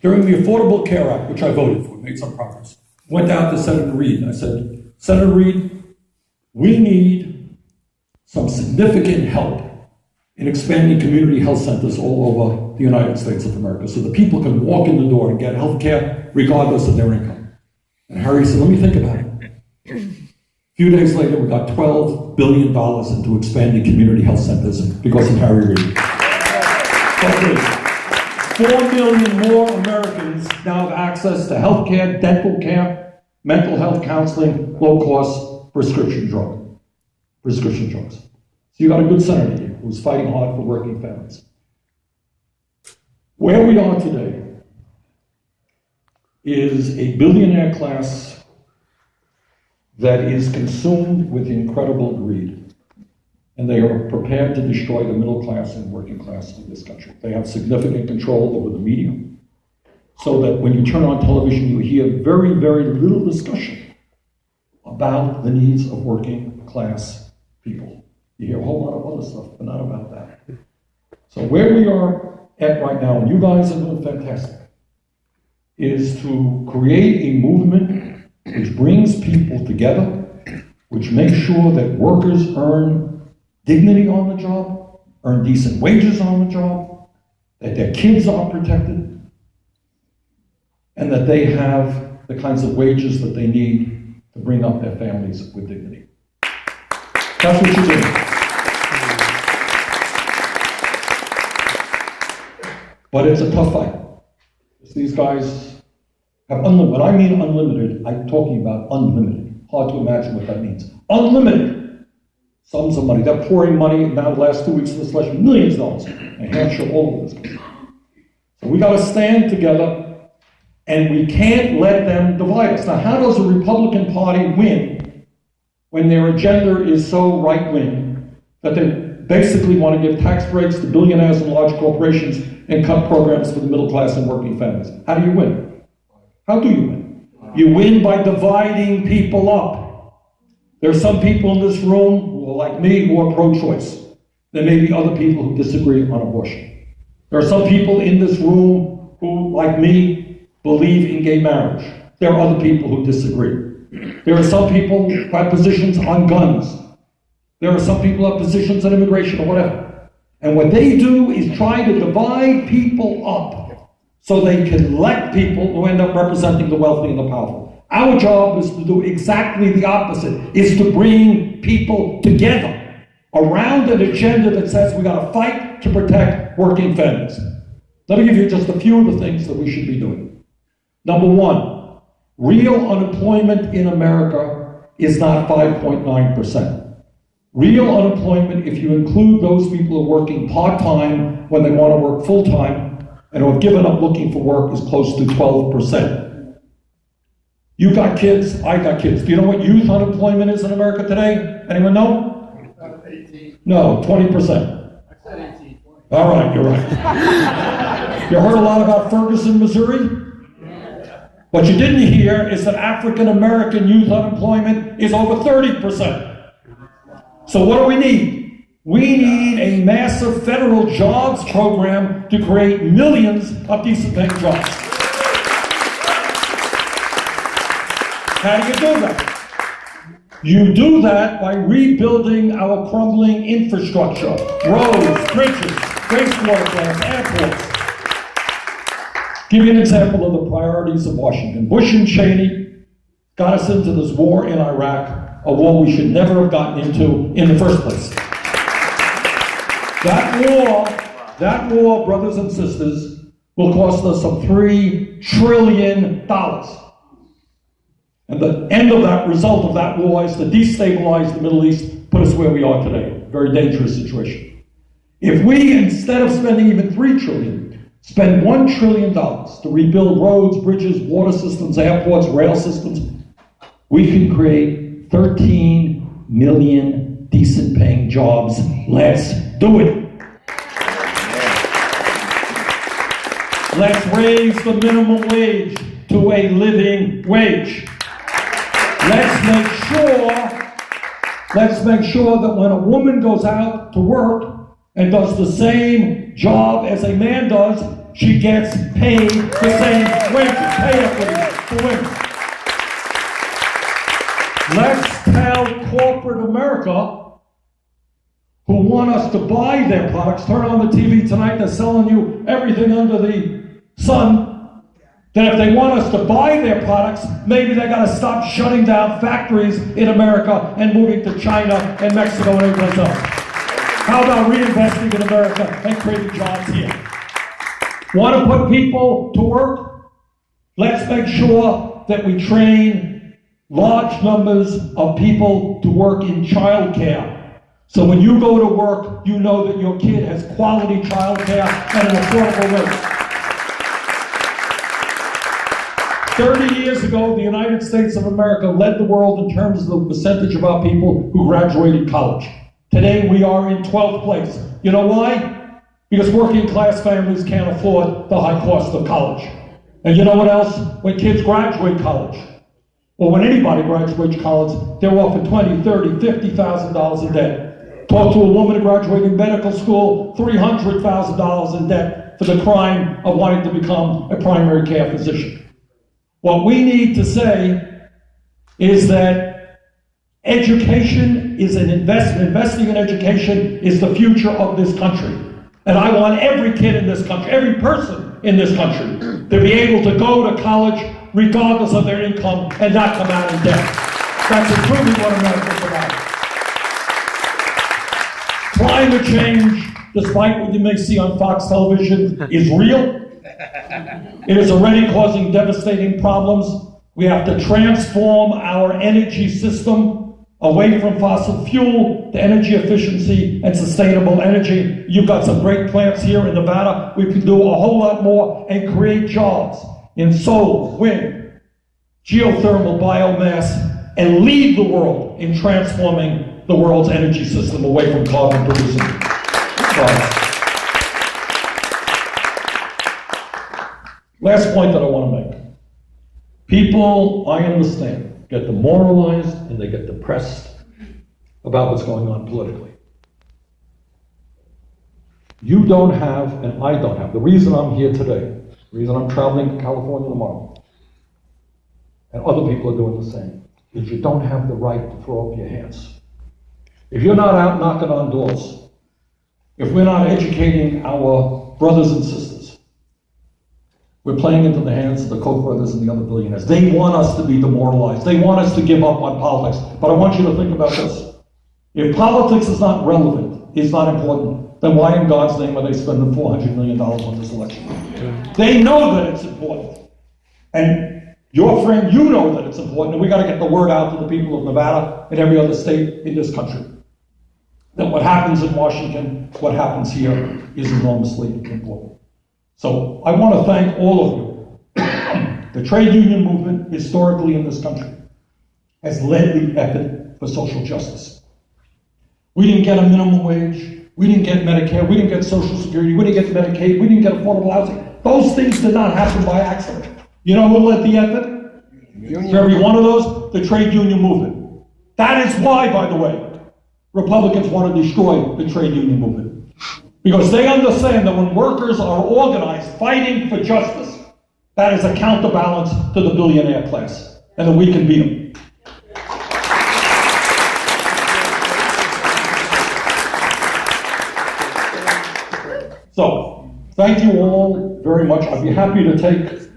During the Affordable Care Act, which I voted for, made some progress, went out to Senator Reid, and I said, Senator Reid, we need some significant help in expanding community health centers all over the United States of America so that people can walk in the door and get health care regardless of their income. And Harry said, let me think about it. A few days later, we got $12 billion into expanding community health centers because of Harry Reid. 4 million more Americans now have access to health care, dental care, mental health counseling, low-cost prescription drugs. So you got a good senator here who's fighting hard for working families. Where we are today is a billionaire class that is consumed with incredible greed. And they are prepared to destroy the middle class and working class in this country. They have significant control over the media, so that when you turn on television, you hear very, very little discussion about the needs of working class people. You hear a whole lot of other stuff, but not about that. So where we are at right now, and you guys are doing fantastic, is to create a movement which brings people together, which makes sure that workers earn dignity on the job, earn decent wages on the job, that their kids are protected, and that they have the kinds of wages that they need to bring up their families with dignity. That's what you're doing. But it's a tough fight. These guys have unlimited. When I mean unlimited, I'm talking about unlimited. Hard to imagine what that means. Unlimited sums of money. They're pouring money now the last 2 weeks of this election, millions of dollars. New Hampshire, all over this country. So we got to stand together, and we can't let them divide us. Now, how does a Republican Party win when their agenda is so right-wing that they basically want to give tax breaks to billionaires and large corporations and cut programs for the middle class and working families? How do you win? How do you win? You win by dividing people up. There are some people in this room who are like me who are pro-choice. There may be other people who disagree on abortion. There are some people in this room who, like me, believe in gay marriage. There are other people who disagree. There are some people who have positions on guns. There are some people who have positions on immigration or whatever. And what they do is try to divide people up so they can elect people who end up representing the wealthy and the powerful. Our job is to do exactly the opposite, is to bring people together around an agenda that says we got to fight to protect working families. Let me give you just a few of the things that we should be doing. Number one, real unemployment in America is not 5.9%. Real unemployment, if you include those people who are working part-time when they want to work full-time and who have given up looking for work, is close to 12%. You got kids, I got kids. Do you know what youth unemployment is in America today? Anyone know? 18. No, 20%. I said 18. All right, you're right. You heard a lot about Ferguson, Missouri? What you didn't hear is that African American youth unemployment is over 30%. So what do we need? We need a massive federal jobs program to create millions of decent paying jobs. How do you do that? You do that by rebuilding our crumbling infrastructure, roads, bridges, wastewater plants, airports. Give you an example of the priorities of Washington. Bush and Cheney got us into this war in Iraq, a war we should never have gotten into in the first place. That war, brothers and sisters, will cost us some $3 trillion. And the end of that, result of that war, is to destabilize the Middle East, put us where we are today. Very dangerous situation. If we, instead of spending even $3 trillion, spend $1 trillion to rebuild roads, bridges, water systems, airports, rail systems, we can create 13 million decent paying jobs. Let's do it. Let's raise the minimum wage to a living wage. Let's make sure that when a woman goes out to work and does the same job as a man does, she gets paid the same wages, pay equity for women. Let's tell corporate America, who want us to buy their products, turn on the TV tonight, they're selling you everything under the sun, that if they want us to buy their products, maybe they got to stop shutting down factories in America and moving to China and Mexico and everything else. How about reinvesting in America and creating jobs here? Want to put people to work? Let's make sure that we train large numbers of people to work in childcare. So when you go to work, you know that your kid has quality childcare at an affordable rate. 30 years ago, the United States of America led the world in terms of the percentage of our people who graduated college. Today, we are in 12th place. You know why? Because working class families can't afford the high cost of college. And you know what else? When kids graduate college, or when anybody graduates college, they're offered $20,000, $30,000, $50,000 in debt. Talk to a woman graduating medical school, $300,000 in debt for the crime of wanting to become a primary care physician. What we need to say is that education is an investment. Investing in education is the future of this country. And I want every kid in this country, every person in this country, to be able to go to college regardless of their income and not come out in debt. That's truly what America's about. Climate change, despite what you may see on Fox television, is real. It is already causing devastating problems. We have to transform our energy system away from fossil fuel to energy efficiency and sustainable energy. You've got some great plants here in Nevada. We can do a whole lot more and create jobs in solar, wind, geothermal, biomass, and lead the world in transforming the world's energy system away from carbon producing products. Last point that I want to make. People, I understand, get demoralized and they get depressed about what's going on politically. You don't have, and I don't have, the reason I'm here today, the reason I'm traveling to California tomorrow, and other people are doing the same, is you don't have the right to throw up your hands. If you're not out knocking on doors, if we're not educating our brothers and sisters, we're playing into the hands of the Koch brothers and the other billionaires. They want us to be demoralized. They want us to give up on politics. But I want you to think about this. If politics is not relevant, is not important, then why in God's name are they spending $400 million on this election? They know that it's important. And your friend, you know that it's important, and we got to get the word out to the people of Nevada and every other state in this country. That what happens in Washington, what happens here, is enormously important. So I want to thank all of you. The trade union movement, historically in this country, has led the effort for social justice. We didn't get a minimum wage. We didn't get Medicare. We didn't get Social Security. We didn't get Medicaid. We didn't get affordable housing. Those things did not happen by accident. You know who led the effort? For every one of those, the trade union movement. That is why, by the way, Republicans want to destroy the trade union movement. Because they understand that when workers are organized, fighting for justice, that is a counterbalance to the billionaire class, and that we can beat them. So, thank you all very much. I'd be happy to take,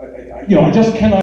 I just cannot